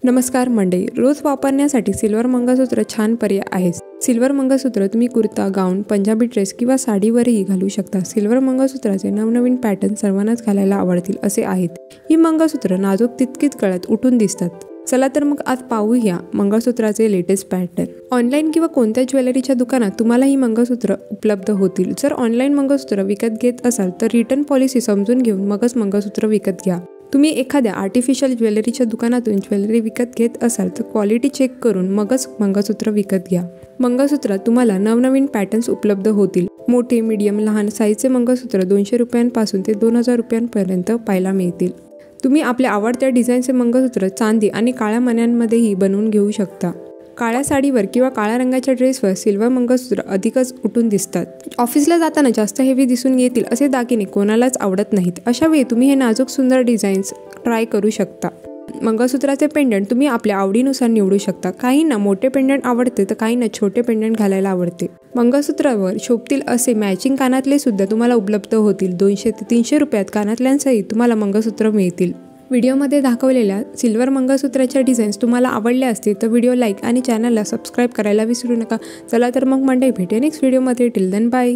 नमस्कार मंडळी, रोज वापरण्यासाठी सिल्वर मंगळसूत्र छान पर्याय आहे। सिल्वर मंगळसूत्र तुम्ही कुर्ता, गाऊन, पंजाबी ड्रेस किंवा साडीवरही घालू शकता। सिल्वर मंगळसूत्राचे नवनवीन पॅटर्न सर्वांनाच घालायला आवडतील असे आहेत। ही मंगळसूत्र नाजूक तितकीच गळ्यात उठून दिसतात। चला तर मग आज पाहूया मंगळसूत्राचे लेटेस्ट पॅटर्न। ऑनलाईन किंवा कोणत्या ज्वेलरीच्या दुकानात तुम्हाला ही मंगळसूत्र उपलब्ध होतील। जर ऑनलाईन मंगळसूत्र विकत घेत असाल तर रिटर्न पॉलिसी समजून घेऊन मगच मंगळसूत्र विकत घ्या। तुम्ही एखाद्या आर्टिफिशियल ज्वेलरीच्या दुकानातून ज्वेलरी विकत घेत असाल तर क्वालिटी चेक करून मगच मंगळसूत्र विकत घ्या। मंगळसूत्रात तुम्हाला नवनवीन पॅटर्न्स उपलब्ध होतील। मोठे, मीडियम, लहान साईजचे मंगळसूत्र 200 रुपयांपासून ते 2000 रुपयांपर्यंत पाहायला मिळतील। तुम्ही आपल्या आवडत्या डिझाईनचे मंगळसूत्र चांदी आणि काळ्या मण्यांमध्येही बनवून घेऊ शकता। काळ्या साडीवर किंवा काळ्या रंगाच्या ड्रेसवर सिल्वर मंगळसूत्र अधिकच उठून दिसतात। ऑफिसला जाताना जास्त हेवी दिसून येतील असे दागिने कोणालाच आवडत नाहीत। अशा वेळी तुम्ही हे नाजूक सुंदर डिझाईन्स ट्राय करू शकता। मंगळसूत्राचे पेंडंट तुम्ही आपल्या आवडीनुसार निवडू शकता। काहींना मोठे पेंडंट आवडते तर काहींना छोटे पेंडंट घालायला आवडते। मंगळसूत्रावर शोभतील असे मॅचिंग कानातले सुद्धा तुम्हाला उपलब्ध होतील। 200 ते 300 रुपयात कानातल्यांसहित तुम्हाला मंगळसूत्र मिळतील। व्हिडिओमध्ये दाखवलेल्या सिल्वर मंगळसूत्राच्या डिझाईन्स तुम्हाला आवडल्या असतील तर व्हिडिओ लाईक आणि चॅनलला सबस्क्राईब करायला विसरू नका। चला तर मग मंडळी, भेटूया नेक्स्ट व्हिडिओमध्ये। Till then bye.